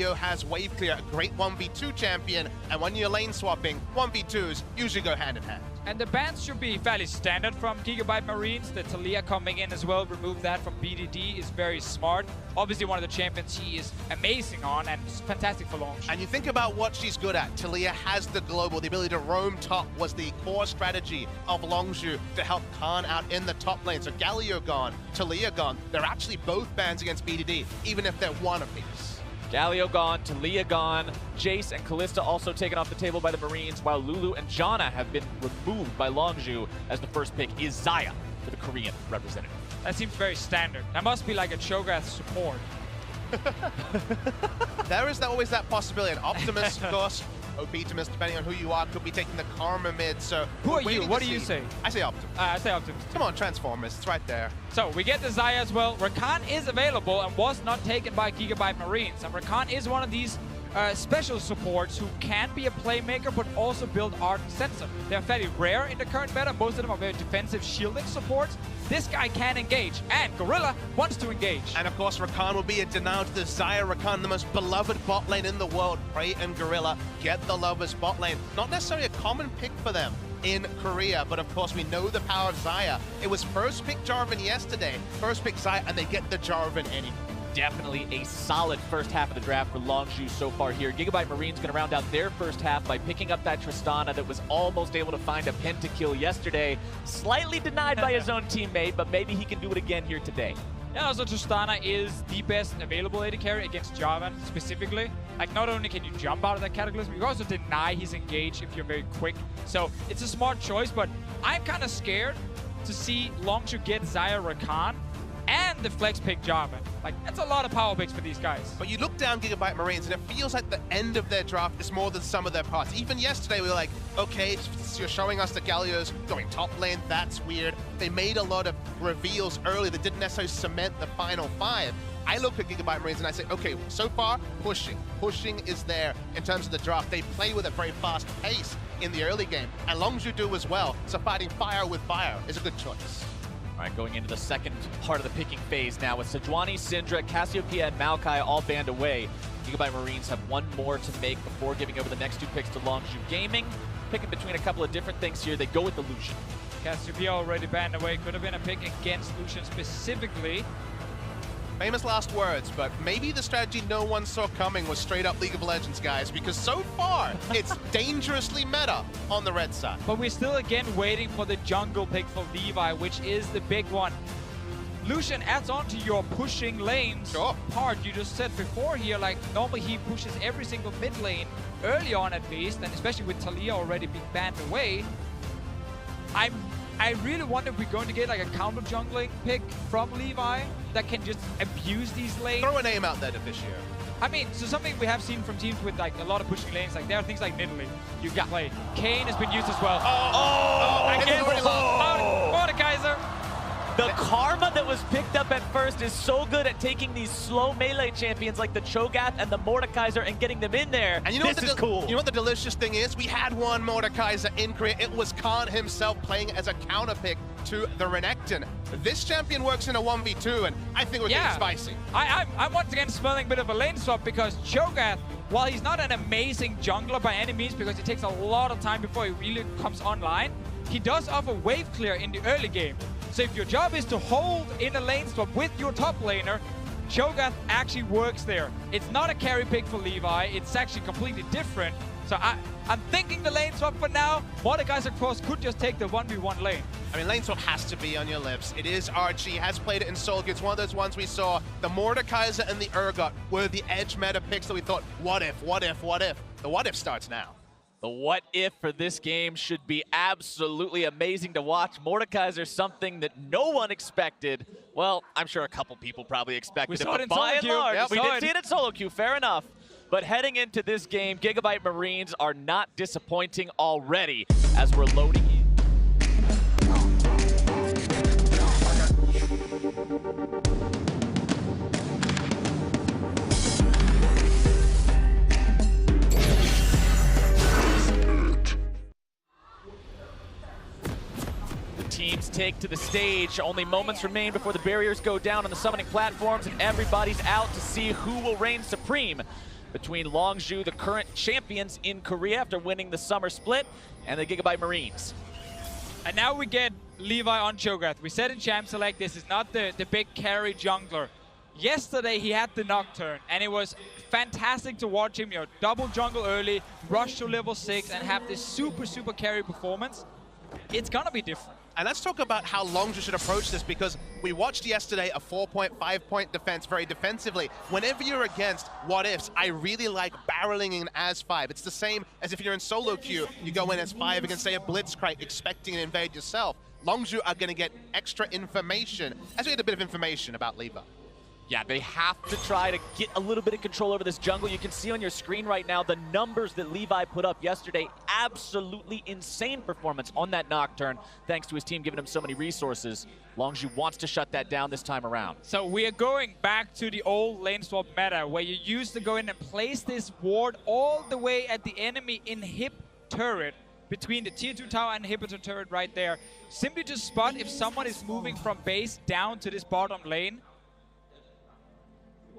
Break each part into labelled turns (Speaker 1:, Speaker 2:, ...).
Speaker 1: Galio has wave clear, a great 1v2 champion, and when you're lane swapping, 1v2s usually go hand in hand.
Speaker 2: And the bans should be fairly standard from GIGABYTE Marines. The Taliyah coming in as well, remove that from BDD is very smart. Obviously one of the champions he is amazing on and it's fantastic for LONGZHU.
Speaker 1: And you think about what she's good at. Taliyah has the global, the ability to roam top was the core strategy of LONGZHU to help Khan out in the top lane. So Galio gone, Taliyah gone. They're actually both bans against BDD, even if they're one apiece.
Speaker 3: Galio gone, Taliyah gone, Jace and Kalista also taken off the table by the Marines, while Lulu and Janna have been removed by LONGZHU, as the first pick is Xayah for the Korean representative.
Speaker 2: That seems very standard. That must be like a Cho'Gath support.
Speaker 1: There is always that possibility. And Optimus, of course, Optimus, depending on who you are, could be taking the Karma mid. So
Speaker 2: who are you? What do you say?
Speaker 1: I say Optimus.
Speaker 2: I say Optimus.
Speaker 1: Come on, Transformers. It's right there.
Speaker 2: So we get the Xayah as well. Rakan is available and was not taken by GIGABYTE Marines. And Rakan is one of these special supports who can be a playmaker but also build Art and Sensor. They're fairly rare in the current meta. Most of them are very defensive shielding supports. This guy can engage, and Gorilla wants to engage.
Speaker 1: And of course, Rakan will be a denial to the Xayah. Rakan, the most beloved bot lane in the world. Prey and Gorilla get the lovers bot lane. Not necessarily a common pick for them in Korea, but of course we know the power of Xayah. It was first pick Jarvan yesterday, first pick Xayah, and they get the Jarvan anyway.
Speaker 3: Definitely a solid first half of the draft for LONGZHU so far here. GIGABYTE Marines going to round out their first half by picking up that Tristana that was almost able to find a pentakill yesterday. Slightly denied by his own teammate, but maybe he can do it again here today.
Speaker 2: And also Tristana is the best available AD carry against Jarvan specifically. Like, not only can you jump out of that Cataclysm, you can also deny his engage if you're very quick. So it's a smart choice, but I'm kind of scared to see LONGZHU get Xayah Rakan and the flex pick Jarvan. Like, that's a lot of power picks for these guys.
Speaker 1: But you look down GIGABYTE Marines and it feels like the end of their draft is more than some of their parts. Even yesterday we were like, okay, you're showing us the Galio's going top lane, that's weird. They made a lot of reveals early that didn't necessarily cement the final five. I look at GIGABYTE Marines and I say, okay, so far, pushing. Pushing is there in terms of the draft. They play with a very fast pace in the early game, and LONGZHU do as well. So fighting fire with fire is a good choice.
Speaker 3: All right, going into the second part of the picking phase now with Sejuani, Syndra, Cassiopeia, and Maokai all banned away. GIGABYTE Marines have one more to make before giving over the next two picks to LONGZHU Gaming. Picking between a couple of different things here, they go with the Lucian.
Speaker 2: Cassiopeia already banned away, could have been a pick against Lucian specifically.
Speaker 1: Famous last words, but maybe the strategy no one saw coming was straight up League of Legends, guys, because so far, it's dangerously meta on the red side.
Speaker 2: But we're still again waiting for the jungle pick for Levi, which is the big one. Lucian adds on to your pushing lanes part you just said before here. Like, normally he pushes every single mid lane early on at least, and especially with Taliyah already being banned away. I really wonder if we're going to get like a counter jungling pick from Levi that can just abuse these lanes.
Speaker 1: Throw a name out there this year.
Speaker 2: I mean, so something we have seen from teams with like a lot of pushing lanes, like there are things like Nidalee you can play. Kayn has been used as well. Against Mordekaiser.
Speaker 3: The karma that was picked up at first is so good at taking these slow melee champions like the Cho'Gath and the Mordekaiser and getting them in there.
Speaker 1: And you know
Speaker 3: this is cool.
Speaker 1: You know what the delicious thing is? We had one Mordekaiser in Korea. It was Khan himself playing as a counter pick to the Renekton. This champion works in a 1v2, and I think we're getting spicy.
Speaker 2: I'm once again smelling a bit of a lane swap because Cho'Gath, while he's not an amazing jungler by any means because it takes a lot of time before he really comes online, he does offer wave clear in the early game. So if your job is to hold in a lane swap with your top laner, Cho'Gath actually works there. It's not a carry pick for Levi, it's actually completely different. So I'm thinking the lane swap for now. Mordekaiser, of course, could just take the 1v1 lane.
Speaker 1: I mean, lane swap has to be on your lips. It is Archie, has played it in Soul. It's one of those ones we saw. The Mordekaiser and the Urgot were the edge meta picks that we thought, what if, what if, what if? The what if starts now.
Speaker 3: The what if for this game should be absolutely amazing to watch. Mordekaiser, something that no one expected. Well, I'm sure a couple people probably expected it, but by and large, we did see it in solo queue, fair enough. But heading into this game, GIGABYTE Marines are not disappointing already as we're loading in. Teams take to the stage. Only moments remain before the barriers go down on the summoning platforms and everybody's out to see who will reign supreme. between LONGZHU, the current champions in Korea after winning the summer split, and the GIGABYTE Marines.
Speaker 2: And now we get Levi on Cho'Gath. We said in Champ Select, this is not the big carry jungler. Yesterday he had the Nocturne, and it was fantastic to watch him, double jungle early, rush to level 6, and have this super carry performance. It's gonna be different.
Speaker 1: And let's talk about how LONGZHU should approach this, because we watched yesterday a 4-point, 5-point defense very defensively. Whenever you're against what ifs, I really like barreling in as 5. It's the same as if you're in solo queue, you go in as 5 against, say, a Blitzcrank, expecting to invade yourself. LONGZHU are going to get extra information, as we get a bit of information about Levi.
Speaker 3: Yeah, they have to try to get a little bit of control over this jungle. You can see on your screen right now the numbers that Levi put up yesterday. Absolutely insane performance on that Nocturne, thanks to his team giving him so many resources. LONGZHU wants to shut that down this time around.
Speaker 2: So we are going back to the old lane swap meta, where you used to go in and place this ward all the way at the enemy inhib turret, between the tier 2 tower and inhibitor turret right there. Simply to spot if someone is moving from base down to this bottom lane.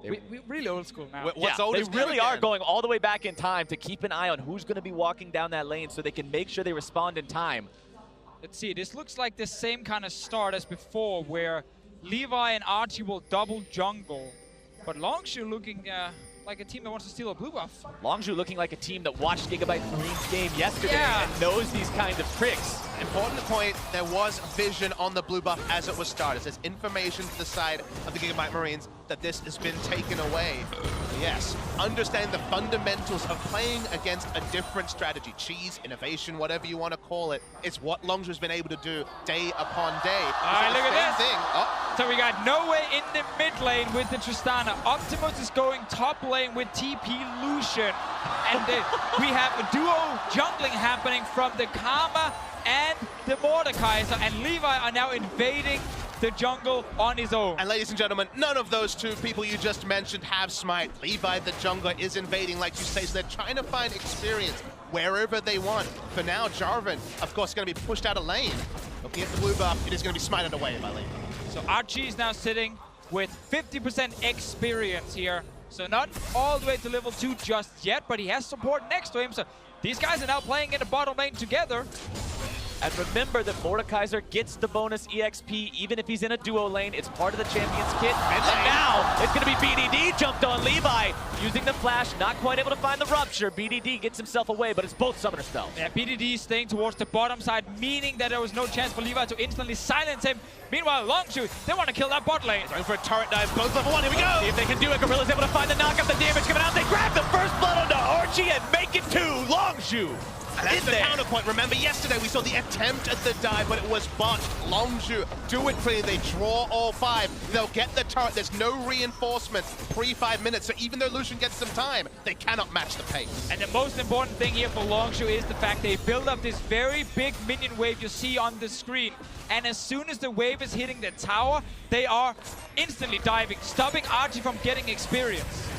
Speaker 2: We're really old school now.
Speaker 3: They really are going all the way back in time to keep an eye on who's going to be walking down that lane so they can make sure they respond in time.
Speaker 2: Let's see, this looks like the same kind of start as before, where Levi and Archie will double jungle, but LONGZHU looking like a team that wants to steal a blue buff.
Speaker 3: LONGZHU looking like a team that watched GIGABYTE Marines game yesterday and knows these kind of tricks.
Speaker 1: Important to point, there was vision on the blue buff as it was started. There's information to the side of the GIGABYTE Marines that this has been taken away. Yes, understand the fundamentals of playing against a different strategy. Cheese, innovation, whatever you want to call it. It's what LONGZHU has been able to do day upon day.
Speaker 2: All right, look at this. So we got No Way in the mid lane with the Tristana. Optimus is going top lane with TP Lucian. And we have a duo jungling happening from the Karma and the Mordekaiser. And Levi are now invading the jungle on his own.
Speaker 1: And ladies and gentlemen, none of those two people you just mentioned have smite. Levi, the jungler, is invading, like you say, so they're trying to find experience wherever they want. For now, Jarvan, of course, is going to be pushed out of lane. Looking at the blue buff, it is going to be smited away by Levi.
Speaker 2: So Archie is now sitting with 50% experience here. So not all the way to level 2 just yet, but he has support next to him. So these guys are now playing in the bottom lane together.
Speaker 3: And remember that Mordekaiser gets the bonus EXP even if he's in a duo lane. It's part of the Champions kit. And now it's going to be BDD jumped on Levi. Using the flash, not quite able to find the rupture. BDD gets himself away, but it's both summoner spells.
Speaker 2: Yeah, BDD staying towards the bottom side, meaning that there was no chance for Levi to instantly silence him. Meanwhile, LONGZHU, they want to kill that bot lane.
Speaker 1: Going for a turret dive, both level 1, here we go!
Speaker 3: See if they can do it. Gorilla's able to find the knock up, the damage coming out. They grab the first blood onto Archie and make it 2. LONGZHU.
Speaker 1: And that's the counterpoint. Remember, yesterday we saw the attempt at the dive, but it was botched. LONGZHU do it clean. They draw all 5. They'll get the turret. There's no reinforcements pre-5 minutes, so even though Lucian gets some time, they cannot match the pace.
Speaker 2: And the most important thing here for LONGZHU is the fact they build up this very big minion wave you see on the screen. And as soon as the wave is hitting the tower, they are instantly diving, stopping Archie from getting experience.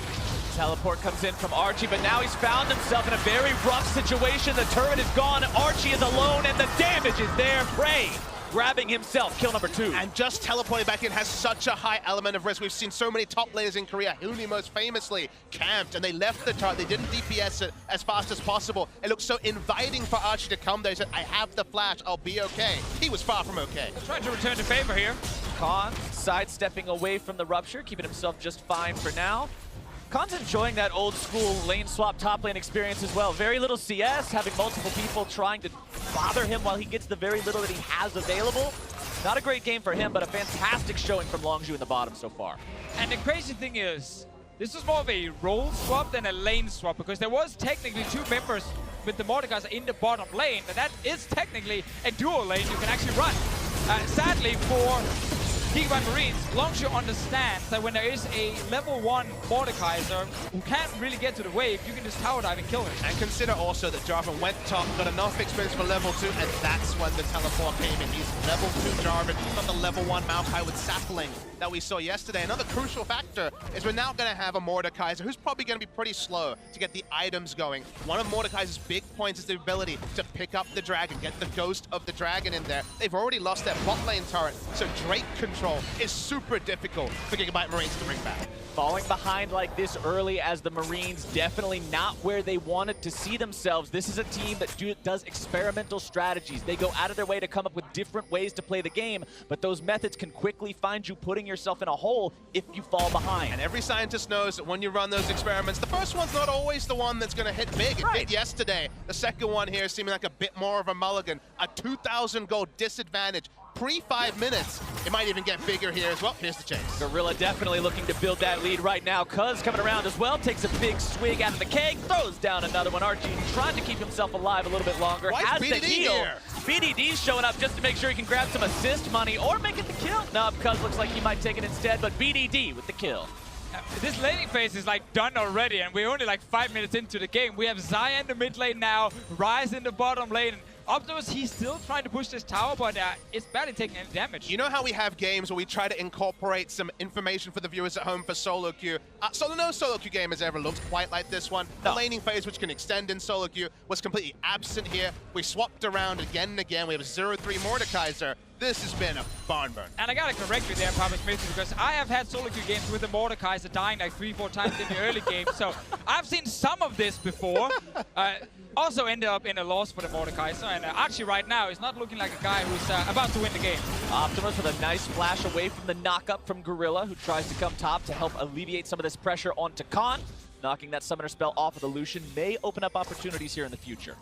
Speaker 3: Teleport comes in from Archie, but now he's found himself in a very rough situation. The turret is gone, Archie is alone, and the damage is there. Prey grabbing himself, kill number 2.
Speaker 1: And just teleporting back in has such a high element of risk. We've seen so many top laners in Korea, Huni most famously, camped, and they left the turret. They didn't DPS it as fast as possible. It looked so inviting for Archie to come there. He said, I have the flash, I'll be okay. He was far from okay.
Speaker 2: Trying to return to favor here.
Speaker 3: Khan sidestepping away from the rupture, keeping himself just fine for now. Khan's enjoying that old school lane swap top lane experience as well. Very little CS, having multiple people trying to bother him while he gets the very little that he has available. Not a great game for him, but a fantastic showing from LONGZHU in the bottom so far.
Speaker 2: And the crazy thing is, this was more of a role swap than a lane swap, because there was technically 2 members with the Mordekaiser in the bottom lane, and that is technically a duo lane you can actually run. Sadly for GIGABYTE Marines, LONGZHU understands that when there is a level 1 Mordekaiser who can't really get to the wave, you can just tower dive and kill him.
Speaker 1: And consider also that Jarvan went top, got enough experience for level 2, and that's when the teleport came in. He's level 2 Jarvan, not the level 1 Maokai with Sapling that we saw yesterday. Another crucial factor is we're now going to have a Mordekaiser who's probably going to be pretty slow to get the items going. One of Mordekaiser's big points is the ability to pick up the dragon, get the ghost of the dragon in there. They've already lost their bot lane turret, so Drake controls control is super difficult for GIGABYTE Marines to bring back.
Speaker 3: Falling behind like this early as the Marines, definitely not where they wanted to see themselves. This is a team that does experimental strategies. They go out of their way to come up with different ways to play the game, but those methods can quickly find you putting yourself in a hole if you fall behind.
Speaker 1: And every scientist knows that when you run those experiments, the first one's not always the one that's going to hit big. It did yesterday. The second one here seeming like a bit more of a mulligan. A 2,000 gold disadvantage. Pre-5 minutes, it might even get bigger here as well. Here's the chase.
Speaker 3: Gorilla definitely looking to build that lead right now. Cuz coming around as well, takes a big swig out of the keg, throws down another one. Archie trying to keep himself alive a little bit longer.
Speaker 1: Why
Speaker 3: has
Speaker 1: is
Speaker 3: the
Speaker 1: BDD
Speaker 3: heal.
Speaker 1: here?
Speaker 3: BDD's showing up just to make sure he can grab some assist money or make it the kill. No, Cuz looks like he might take it instead, but BDD with the kill.
Speaker 2: This laning phase is like done already, and we're only like 5 minutes into the game. We have Xayah in the mid lane now, Ryze in the bottom lane. Optimus, he's still trying to push this tower, but it's barely taking any damage.
Speaker 1: You know how we have games where we try to incorporate some information for the viewers at home for solo queue? No solo queue game has ever looked quite like this one. No. The laning phase, which can extend in solo queue, was completely absent here. We swapped around again and again. We have 0-3 Mordekaiser. This has been a barn burn.
Speaker 2: And I gotta correct you there, Papa Smith, because I have had solo queue games with the Mordekaiser dying like 3-4 times in the early game, so I've seen some of this before. Also ended up in a loss for the Mordekaiser, and actually right now is not looking like a guy who's about to win the game.
Speaker 3: Optimus with a nice flash away from the knock-up from Gorilla, who tries to come top to help alleviate some of this pressure onto Khan. Knocking that summoner spell off of the Lucian may open up opportunities here in the future.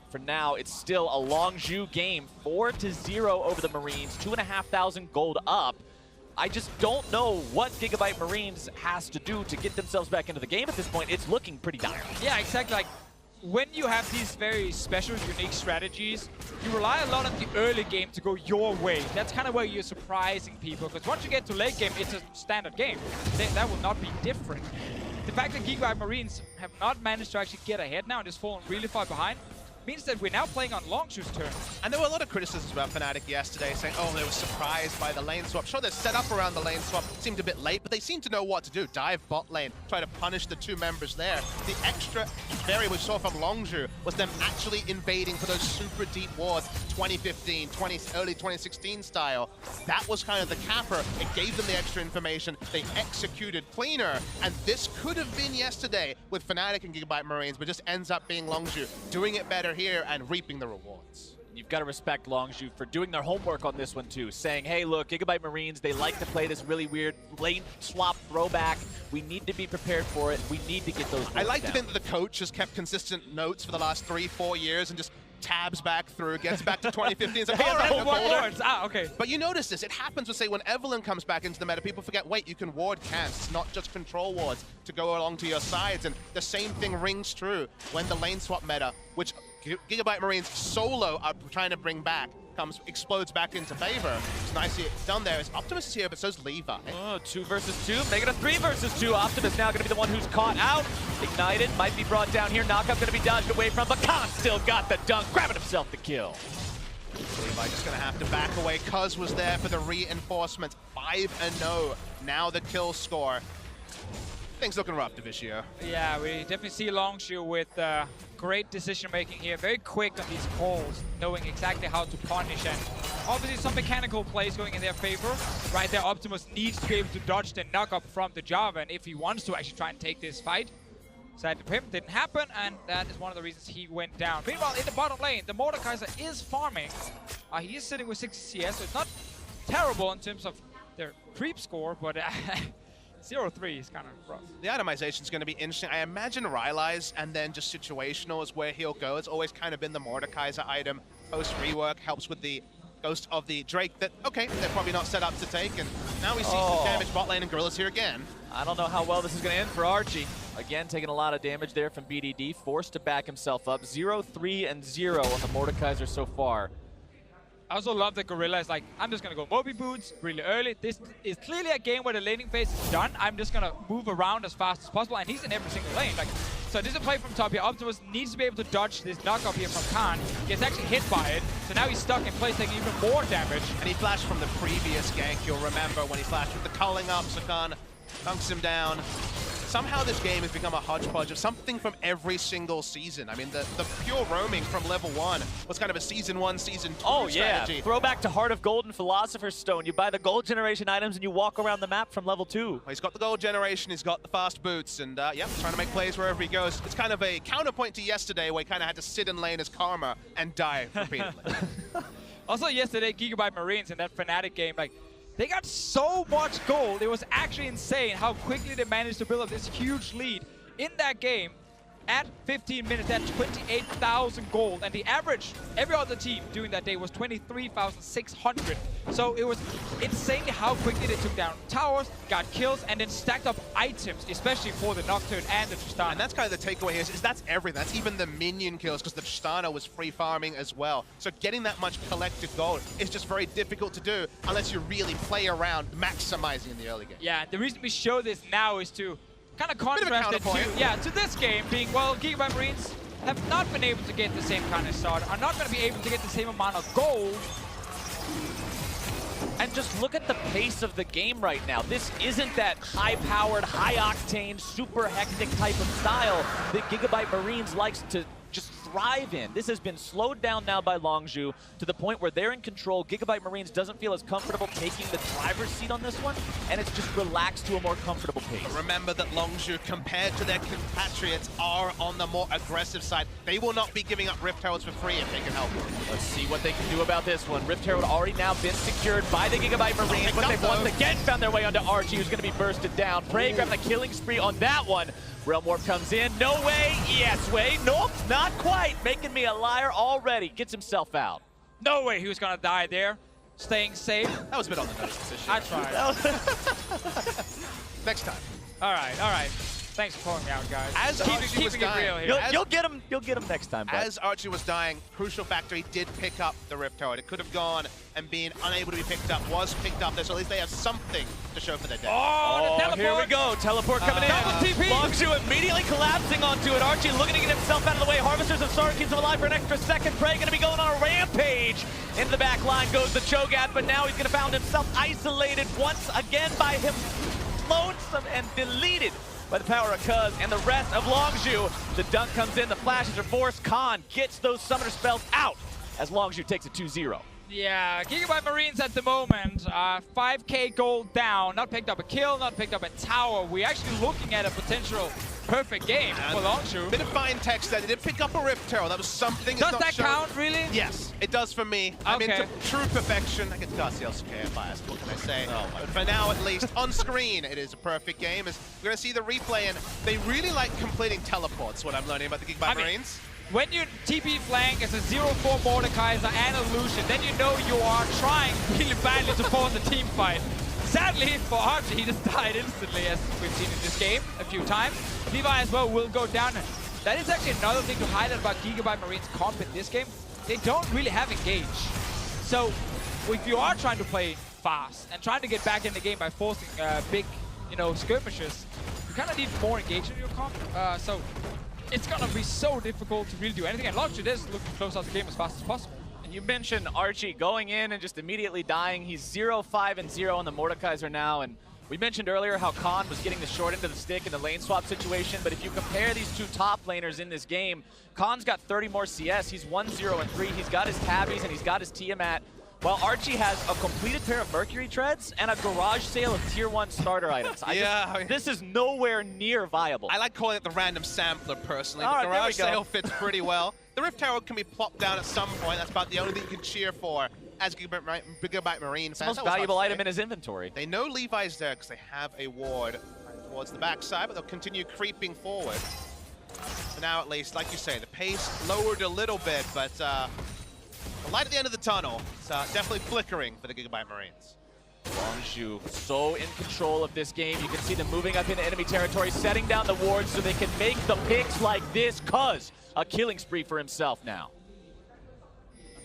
Speaker 3: For now, it's still a LONGZHU game, 4-0 over the Marines, 2,500 gold up. I just don't know what GIGABYTE Marines has to do to get themselves back into the game at this point. It's looking pretty dire.
Speaker 2: Yeah, exactly. Like, when you have these very special, unique strategies, you rely a lot on the early game to go your way. That's kind of where you're surprising people, because once you get to late game, it's a standard game. That will not be different. The fact that GIGABYTE Marines have not managed to actually get ahead now and just fallen really far behind means that we're now playing on LONGZHU's turn.
Speaker 1: And there were a lot of criticisms about Fnatic yesterday, saying, oh, they were surprised by the lane swap. Sure, they're set up around the lane swap, seemed a bit late, but they seem to know what to do. Dive bot lane, try to punish the two members there. The extra variant we saw from LONGZHU was them actually invading for those super deep wards, 2015, early 2016 style. That was kind of the capper. It gave them the extra information. They executed cleaner, and this could have been yesterday with Fnatic and GIGABYTE Marines, but just ends up being LONGZHU doing it better here and reaping the rewards.
Speaker 3: You've got to respect LONGZHU for doing their homework on this one too, saying, hey, look, GIGABYTE Marines, they like to play this really weird lane swap throwback. We need to be prepared for it. We need to get those
Speaker 1: I like
Speaker 3: down.
Speaker 1: to think that the coach has kept consistent notes for the last 3-4 years and just tabs back through, gets back to 2015. It's like, all right,
Speaker 2: okay.
Speaker 1: But you notice this, it happens with, say, when Evelynn comes back into the meta, people forget, wait, you can ward cants, not just control wards to go along to your sides. And the same thing rings true when the lane swap meta, which GIGABYTE Marines solo are trying to bring back, explodes back into favor. It's nicely done there. Optimus is here, but so's Levi.
Speaker 3: Oh, 2 versus 2, make it a 3 versus 2. Optimus now going to be the one who's caught out. Ignited, might be brought down here. Knockup going to be dodged away from, but Khan still got the dunk, grabbing himself the kill.
Speaker 1: Levi just going to have to back away. Cuz was there for the reinforcements. 5-0. Now the kill score. Things looking rough, Divicio.
Speaker 2: Yeah, we definitely see LONGZHU with great decision-making here. Very quick on these calls, knowing exactly how to punish. And obviously some mechanical plays going in their favor. Right there, Optimus needs to be able to dodge the knock-up from the Java, and if he wants to actually try and take this fight. Side to him, didn't happen, and that is one of the reasons he went down. Meanwhile, in the bottom lane, the Mordekaiser is farming. He is sitting with 60 CS, so it's not terrible in terms of their creep score, but 0-3 is kind of rough. The
Speaker 1: itemization is going to be interesting. I imagine Rylai's and then just situational is where he'll go. It's always kind of been the Mordekaiser item. Post-rework helps with the Ghost of the Drake that, okay, they're probably not set up to take. And now we see some damage bot lane and Gorilla's here again.
Speaker 3: I don't know how well this is going to end for Archie. Again, taking a lot of damage there from BDD. Forced to back himself up. 0-3-0 on the Mordekaiser so far.
Speaker 2: I also love that Gorilla is like, I'm just going to go Moby Boots really early. This is clearly a game where the laning phase is done. I'm just going to move around as fast as possible, and he's in every single lane. Like, so this is a play from top here. Optimus needs to be able to dodge this knock-up here from Khan. He gets actually hit by it, so now he's stuck in place, taking even more damage.
Speaker 1: And he flashed from the previous gank, you'll remember, when he flashed with the culling up, so Khan dunks him down. somehow this game has become a hodgepodge of something from every single season. I mean, the pure roaming from level 1 was kind of a season 1, season 2 strategy.
Speaker 3: Throwback to Heart of Gold and Philosopher's Stone. You buy the gold generation items and you walk around the map from level 2.
Speaker 1: Well, he's got the gold generation, he's got the fast boots, and yep, trying to make plays wherever he goes. It's kind of a counterpoint to yesterday where he kind of had to sit in lane as Karma and die repeatedly.
Speaker 2: Also yesterday, GIGABYTE Marines in that Fnatic game, like, they got so much gold. It was actually insane how quickly they managed to build up this huge lead in that game. At 15 minutes, they had 28,000 gold, and the average, every other team doing that day was 23,600. So it was insane how quickly they took down towers, got kills, and then stacked up items, especially for the Nocturne and the Tristana.
Speaker 1: And that's kind of the takeaway here, is that's everything. That's even the minion kills, because the Tristana was free farming as well. So getting that much collected gold is just very difficult to do unless you really play around maximizing in the early game.
Speaker 2: Yeah, the reason we show this now is to kind of contrast it to this game being, well, GIGABYTE Marines have not been able to get the same kind of start, are not going to be able to get the same amount of gold.
Speaker 3: And just look at the pace of the game right now. This isn't that high-powered, high-octane, super hectic type of style that GIGABYTE Marines likes to just thrive in. This has been slowed down now by LONGZHU to the point where they're in control. GIGABYTE Marines doesn't feel as comfortable taking the driver's seat on this one, and it's just relaxed to a more comfortable pace.
Speaker 1: But remember that LONGZHU, compared to their compatriots, are on the more aggressive side. They will not be giving up Rift Heralds for free if they can help it.
Speaker 3: Let's see what they can do about this one. Rift Herald already now been secured by the GIGABYTE Marines, but they've once again found their way onto Archie, who's going to be bursted down. Prey grabbing the killing spree on that one. Realm Warp comes in. No way. Yes way. Nope, not quite. Making me a liar already. Gets himself out.
Speaker 2: No way he was going to die there. Staying safe.
Speaker 1: That was a bit on the nose decision.
Speaker 2: I tried.
Speaker 1: Next time.
Speaker 2: All right, all right. Thanks for calling me out, guys.
Speaker 1: As Archie was dying,
Speaker 3: you'll get him next time, bud.
Speaker 1: As Archie was dying, Crucial Factory did pick up the Rift Herald. It could have gone and been unable to be picked up, was picked up there, so at least they have something to show for their day.
Speaker 2: Oh, the teleport.
Speaker 3: Here we go. Teleport coming in.
Speaker 2: Double TP.
Speaker 3: LONGZHU immediately collapsing onto it. Archie looking to get himself out of the way. Harvesters of Sorrow keeps him alive for an extra second. Prey going to be going on a rampage. Into the back line goes the Cho'Gath, but now he's going to find himself isolated once again by him, lonesome and deleted by the power of Cuz and the rest of LONGZHU. The dunk comes in, the flashes are forced. Khan gets those summoner spells out as LONGZHU takes a 2-0.
Speaker 2: Yeah, GIGABYTE Marines at the moment, 5k gold down, not picked up a kill, not picked up a tower. We're actually looking at a potential perfect game for LONGZHU.
Speaker 1: Bit of fine text there. They did pick up a Rift Herald. That was something.
Speaker 2: Does that count, really?
Speaker 1: Yes, it does for me.
Speaker 2: Okay.
Speaker 1: I'm into true perfection. I get Darcy LCK biased. What can I say? But for now, at least, on screen, it is a perfect game. As we're going to see the replay, and they really like completing teleports, what I'm learning about the GIGABYTE Marines.
Speaker 2: When you TP flank as a 0-4 Mordekaiser and a Lucian, then you know you are trying really badly to force a team fight. Sadly for Archie, he just died instantly, as we've seen in this game a few times. Levi as well will go down. That is actually another thing to highlight about GIGABYTE Marines comp in this game. They don't really have engage. So if you are trying to play fast and trying to get back in the game by forcing big, skirmishes, you kind of need more engagement in your comp. So it's gonna be so difficult to really do anything. And LONGZHU is looking to close out the game as fast as possible.
Speaker 3: And you mentioned Archie going in and just immediately dying. He's 0-5-0 on the Mordekaiser now. And we mentioned earlier how Khan was getting the short end of the stick in the lane swap situation. But if you compare these two top laners in this game, Khan's got 30 more CS. He's 1-0-3. He's got his Tabbies and he's got his Tiamat. While Archie has a completed pair of Mercury Treads and a garage sale of Tier 1 starter items. This is nowhere near viable.
Speaker 1: I like calling it the random sampler, personally. The garage sale fits pretty well. The Rift Herald can be plopped down at some point. That's about the only thing you can cheer for as GIGABYTE Marine fans.
Speaker 3: It's the most valuable item in his inventory.
Speaker 1: They know Levi's there because they have a ward towards the backside, but they'll continue creeping forward. For now, at least, like you say, the pace lowered a little bit, but the light at the end of the tunnel is definitely flickering for the GIGABYTE Marines.
Speaker 3: LONGZHU so in control of this game. You can see them moving up into enemy territory, setting down the wards so they can make the picks like this. Cuz a killing spree for himself now.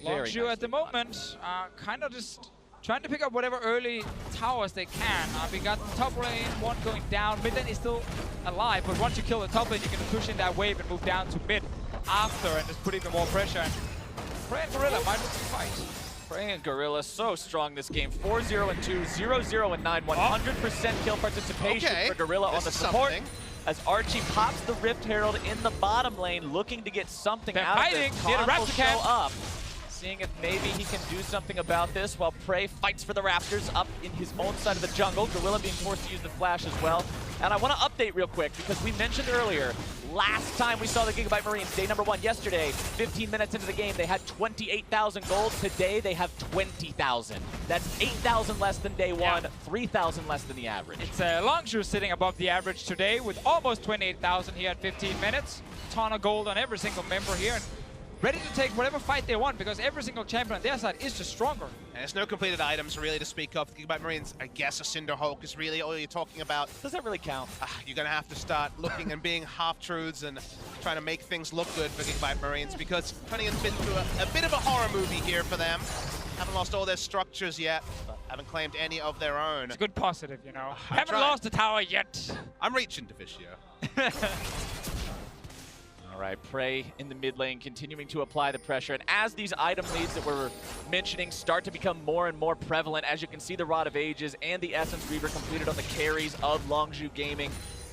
Speaker 2: LONGZHU at the moment, kind of just trying to pick up whatever early towers they can. We got top lane, one going down. Mid lane is still alive, but once you kill the top lane, you can push in that wave and move down to mid after and just put even more pressure. And Prey and Gorilla might look to fight.
Speaker 3: Prey and Gorilla so strong this game. 4-0-2, 0-0-9, 100% kill participation for Gorilla on the support. as Archie pops the Rift Herald in the bottom lane, looking to get something out of this. Khan will show up, seeing if maybe he can do something about this, while Prey fights for the Raptors up in his own side of the jungle. Gorilla being forced to use the flash as well. And I want to update real quick, because we mentioned earlier, last time we saw the Gigabyte Marines, day number 1 yesterday, 15 minutes into the game, they had 28,000 gold. Today, they have 20,000. That's 8,000 less than day 1, 3,000 less than the average.
Speaker 2: It's LONGZHU sitting above the average today with almost 28,000 here at 15 minutes. Ton of gold on every single member here. And ready to take whatever fight they want, because every single champion on their side is just stronger.
Speaker 1: And there's no completed items really to speak of. The Gigabyte Marines, I guess a Cinder Hulk is really all you're talking about.
Speaker 3: Does that really count?
Speaker 1: You're going to have to start looking and being half-truths and trying to make things look good for Gigabyte Marines, because turning has been through a bit of a horror movie here for them. Haven't lost all their structures yet, but haven't claimed any of their own.
Speaker 2: It's a good positive, you know. Haven't lost the tower yet.
Speaker 1: I'm reaching, Deficio.
Speaker 3: All right, Prey in the mid lane continuing to apply the pressure. And as these item leads that we're mentioning start to become more and more prevalent, as you can see the Rod of Ages and the Essence Reaver completed on the carries of LONGZHU Gaming.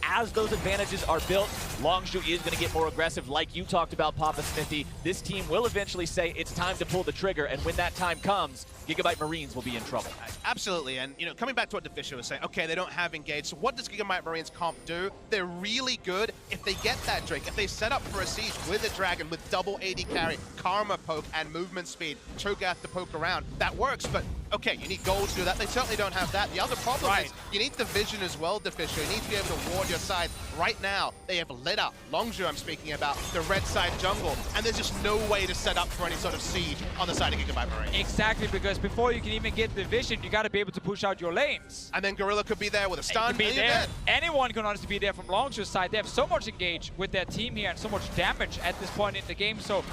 Speaker 3: As those advantages are built, LONGZHU is going to get more aggressive, like you talked about, Papa Smithy. This team will eventually say it's time to pull the trigger, and when that time comes, Gigabyte Marines will be in trouble.
Speaker 1: Absolutely, and coming back to what Deficio was saying, okay, they don't have engage, so what does Gigabyte Marines comp do? They're really good if they get that Drake, if they set up for a siege with a dragon with double AD carry, Karma poke, and movement speed, Cho'Gath to poke around. That works, but okay, you need gold to do that. They certainly don't have that. The other problem is you need the vision as well, Deficio. You need to be able to ward your side. Right now, they have lit up, LONGZHU I'm speaking about, the red side jungle, and there's just no way to set up for any sort of siege on the side of Gigabyte Marines.
Speaker 2: Exactly, because before you can even get the vision, you got to be able to push out your lanes.
Speaker 1: And then Gorilla could be there with a stun.
Speaker 2: Be there. Anyone can honestly be there from LONGZHU's side. They have so much engage with their team here and so much damage at this point in the game. So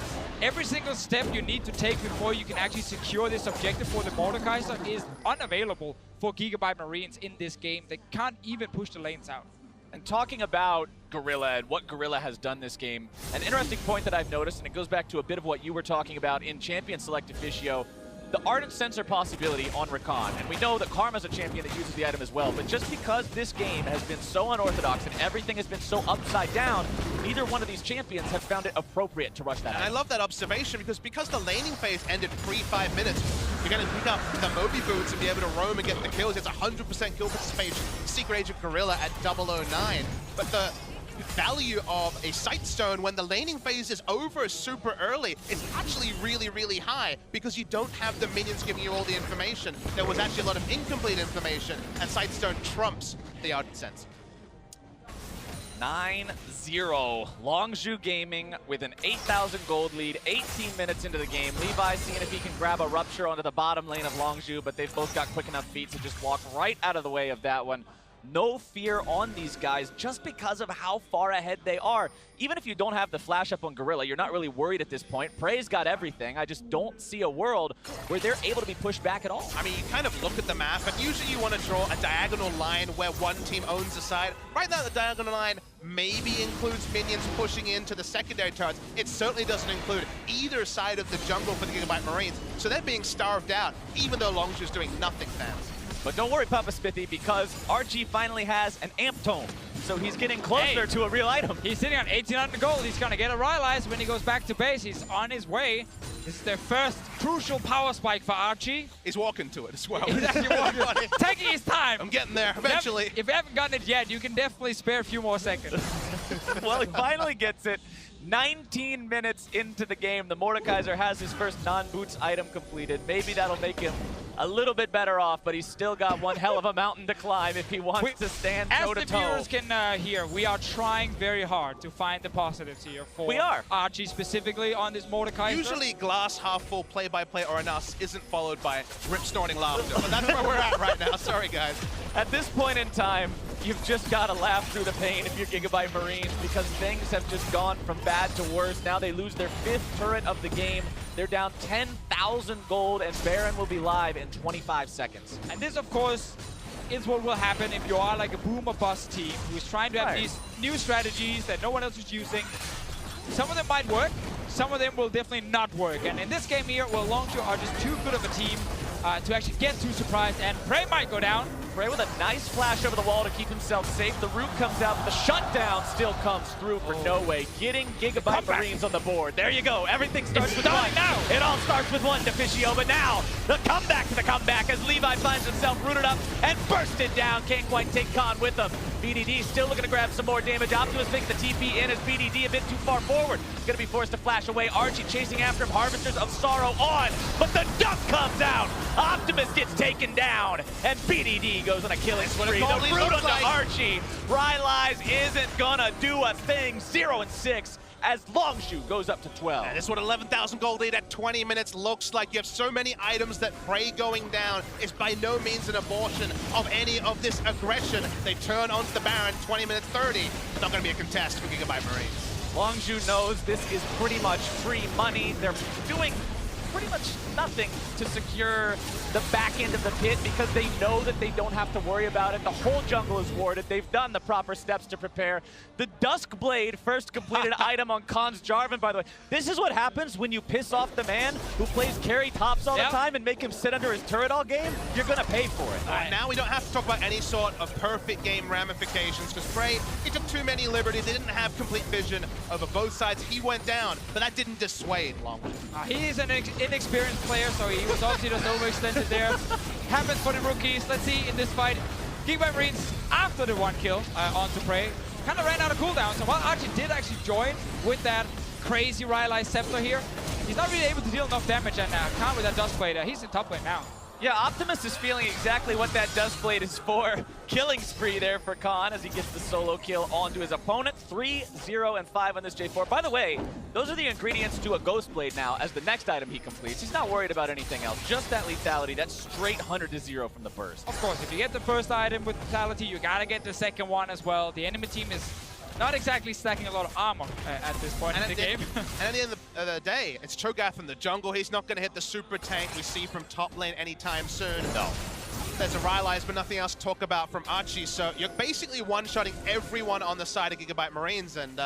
Speaker 2: every single step you need to take before you can actually secure this objective for the Mordekaiser is unavailable for Gigabyte Marines in this game. They can't even push the lanes out.
Speaker 3: And talking about Gorilla and what Gorilla has done this game, an interesting point that I've noticed, and it goes back to a bit of what you were talking about in Champion Select Deficio, the Ardent Sensor possibility on Rakan. And we know that Karma's a champion that uses the item as well, but just because this game has been so unorthodox and everything has been so upside down, neither one of these champions have found it appropriate to rush that item.
Speaker 1: I love that observation, because the laning phase ended pre-5 minutes, you're going to pick up the Moby Boots and be able to roam and get the kills. It's 100% kill participation. Secret Agent Gorilla at 009. But the value of a Sightstone when the laning phase is over super early is actually really, really high, because you don't have the minions giving you all the information. There was actually a lot of incomplete information, and Sightstone trumps the Ardent Sensor.
Speaker 3: 9-0. LONGZHU Gaming with an 8,000 gold lead, 18 minutes into the game. Levi seeing if he can grab a Rupture onto the bottom lane of LONGZHU, but they've both got quick enough feet to just walk right out of the way of that one. No fear on these guys just because of how far ahead they are. Even if you don't have the flash up on Gorilla, you're not really worried at this point. Prey's got everything. I just don't see a world where they're able to be pushed back at all.
Speaker 1: I mean, you kind of look at the map, and usually you want to draw a diagonal line where one team owns a side. Right now, the diagonal line maybe includes minions pushing into the secondary turrets. It certainly doesn't include either side of the jungle for the Gigabyte Marines, so they're being starved out, even though LONGZHU's doing nothing fancy.
Speaker 3: But don't worry, Papa Smithy, because RG finally has an Amp Tome, so he's getting closer to a real item.
Speaker 2: He's sitting on 1,800 gold. He's going to get a Rylai's when he goes back to base. He's on his way. This is their first crucial power spike for Archie.
Speaker 1: He's walking to it as well.
Speaker 2: He's actually walking on it. Taking his time.
Speaker 1: I'm getting there eventually.
Speaker 2: If you haven't gotten it yet, you can definitely spare a few more seconds.
Speaker 3: Well, he finally gets it. 19 minutes into the game, the Mordekaiser has his first non-boots item completed. Maybe that'll make him a little bit better off, but he's still got one hell of a mountain to climb if he wants to stand toe-to-toe.
Speaker 2: As the viewers can hear, we are trying very hard to find the positives here for Archie specifically on this Mordekaiser.
Speaker 1: Usually glass half full play-by-play or an us isn't followed by rip-snorting laughter, but that's where we're at right now. Sorry, guys.
Speaker 3: At this point in time, you've just got to laugh through the pain if you're Gigabyte Marines, because things have just gone from bad to worse. Now they lose their 5th turret of the game. They're down 10,000 gold, and Baron will be live in 25 seconds.
Speaker 2: And this, of course, is what will happen if you are like a boom or bust team who is trying to have these new strategies that no one else is using. Some of them might work, some of them will definitely not work. And in this game here, well, LONGZHU are just too good of a team to actually get too surprised, and Prey might go down.
Speaker 3: Frey with a nice flash over the wall to keep himself safe. The root comes out, but the shutdown still comes through for No Way, getting GIGABYTE Marines on the board. There you go. Everything starts with one. Now. It all starts with one, Deficio, but now the comeback to the comeback as Levi finds himself rooted up and bursted down. Can't quite take Khan with him. BDD still looking to grab some more damage. Optimus makes the TP in as BDD a bit too far forward. He's going to be forced to flash away. Archie chasing after him. Harvesters of Sorrow on, but the duck comes out. Optimus gets taken down, and BDD goes on a killing spree. The root onto Archie. Rylai's isn't gonna do a thing. 0-6 as LONGZHU goes up to 12.
Speaker 1: And this is what 11,000 gold lead at 20 minutes looks like. You have so many items that Frey going down is by no means an abortion of any of this aggression. They turn onto the Baron, 20 minutes 30. It's not gonna be a contest for GIGABYTE Marines.
Speaker 3: LONGZHU knows this is pretty much free money. They're doing pretty much nothing to secure the back end of the pit because they know that they don't have to worry about it. The whole jungle is warded. They've done the proper steps to prepare. The Duskblade first completed item on Khan's Jarvan, by the way. This is what happens when you piss off the man who plays carry tops all the time and make him sit under his turret all game. You're gonna pay for it.
Speaker 1: Now we don't have to talk about any sort of perfect game ramifications because Frey, he took too many liberties. They didn't have complete vision over both sides. He went down, but that didn't dissuade LONGZHU.
Speaker 2: He is an inexperienced player, so he was obviously just overextended there. Happens for the rookies. Let's see in this fight. GIGABYTE Marines, after the 1 kill onto Frey, kind of ran out of cooldown. So while Archie did actually join with that crazy Rylai Scepter here, he's not really able to deal enough damage, and Khan with that Duskblade, he's in top lane now.
Speaker 3: Yeah, Optimus is feeling exactly what that Duskblade is for. Killing spree there for Khan as he gets the solo kill onto his opponent. 3, 0, and 5 on this J4. By the way, those are the ingredients to a Ghostblade now as the next item he completes. He's not worried about anything else, just that lethality, that straight 100 to 0 from the burst.
Speaker 2: Of course, if you get the first item with lethality, you gotta get the second one as well. The enemy team is not exactly stacking a lot of armor at this point in the game.
Speaker 1: And at the end of the day, it's Cho'Gath in the jungle. He's not going to hit the super tank we see from top lane anytime soon. No. There's a Rylai's, but nothing else to talk about from Archie. So you're basically one-shotting everyone on the side of GIGABYTE Marines, and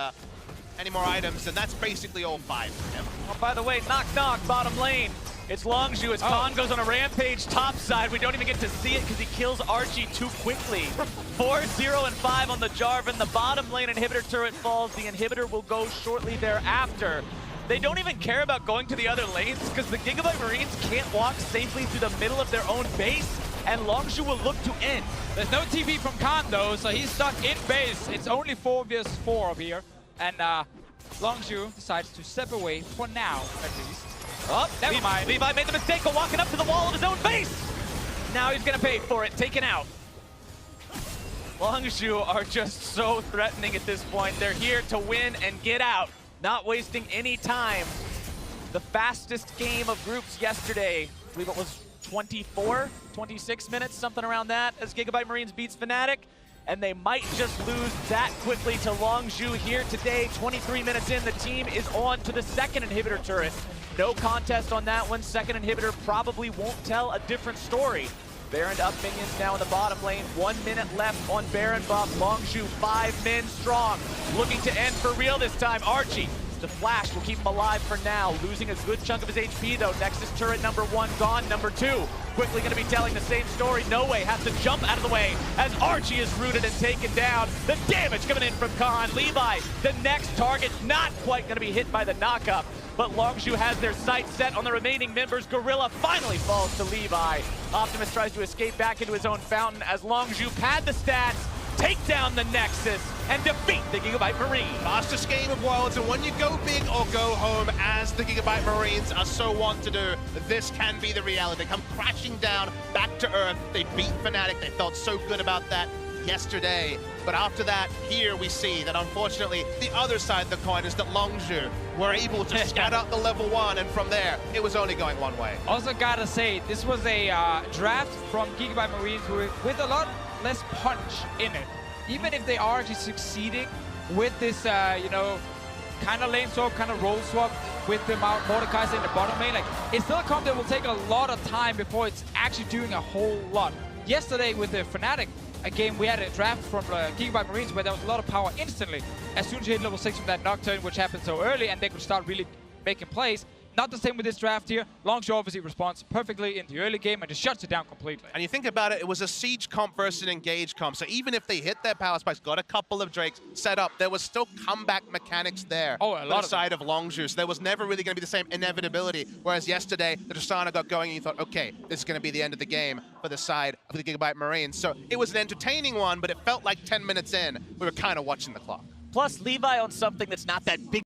Speaker 1: any more items, and that's basically all 5 for him.
Speaker 3: Oh, by the way, knock, knock, bottom lane. It's LONGZHU as Khan goes on a rampage top side. We don't even get to see it because he kills Archie too quickly. 4, 0, and 5 on the Jarvan. The bottom lane inhibitor turret falls. The inhibitor will go shortly thereafter. They don't even care about going to the other lanes because the GIGABYTE Marines can't walk safely through the middle of their own base, and LONGZHU will look to end.
Speaker 2: There's no TP from Khan though, so he's stuck in base. It's only 4 vs 4 up here, and LONGZHU decides to step away for now, at least.
Speaker 3: Oh, never mind. Levi made the mistake of walking up to the wall of his own base. Now he's gonna pay for it, taken out. LONGZHU are just so threatening at this point. They're here to win and get out, not wasting any time. The fastest game of groups yesterday, I believe it was 24, 26 minutes, something around that, as GIGABYTE Marines beats Fnatic. And they might just lose that quickly to LONGZHU here today. 23 minutes in, the team is on to the second inhibitor turret. No contest on that one. Second inhibitor probably won't tell a different story. Baron up minions now in the bottom lane. 1 minute left on Baron buff. LONGZHU 5 men strong. Looking to end for real this time. Archie, the flash will keep him alive for now. Losing a good chunk of his HP though. Nexus turret number 1 gone. Number 2 quickly going to be telling the same story. No Way has to jump out of the way as Archie is rooted and taken down. The damage coming in from Khan. Levi, the next target, not quite going to be hit by the knockup. But LONGZHU has their sights set on the remaining members. Gorilla finally falls to Levi. Optimus tries to escape back into his own fountain as LONGZHU pad the stats, take down the Nexus, and defeat the GIGABYTE Marines.
Speaker 1: Fastest game of Worlds, and when you go big or go home, as the GIGABYTE Marines are so want to do, this can be the reality. They come crashing down back to earth. They beat Fnatic. They felt so good about that yesterday. But after that, here we see that unfortunately, the other side of the coin is that LONGZHU were able to scat out the level 1, and from there, it was only going one way.
Speaker 2: Also gotta say, this was a draft from GIGABYTE Marines with a lot less punch in it. Even if they are actually succeeding with this, you know, kind of lane swap, kind of role swap with the Mordekaiser in the bottom lane, like, it's still a comp that will take a lot of time before it's actually doing a whole lot. Yesterday with the Fnatic, a game we had a draft from GIGABYTE Marines where there was a lot of power instantly. As soon as you hit level 6 from that Nocturne, which happened so early, and they could start really making plays, Not the same with this draft here. LONGZHU obviously responds perfectly in the early game and just shuts it down completely.
Speaker 1: And you think about it, it was a siege comp versus an engage comp. So even if they hit their power spikes, got a couple of Drakes set up, there was still comeback mechanics there
Speaker 2: on the
Speaker 1: side of LONGZHU. So there was never really going to be the same inevitability. Whereas yesterday, the Tristana got going and you thought, okay, this is going to be the end of the game for the side of the GIGABYTE Marines. So it was an entertaining one, but it felt like 10 minutes in, we were kind of watching the clock.
Speaker 3: Plus, Levi on something that's not that big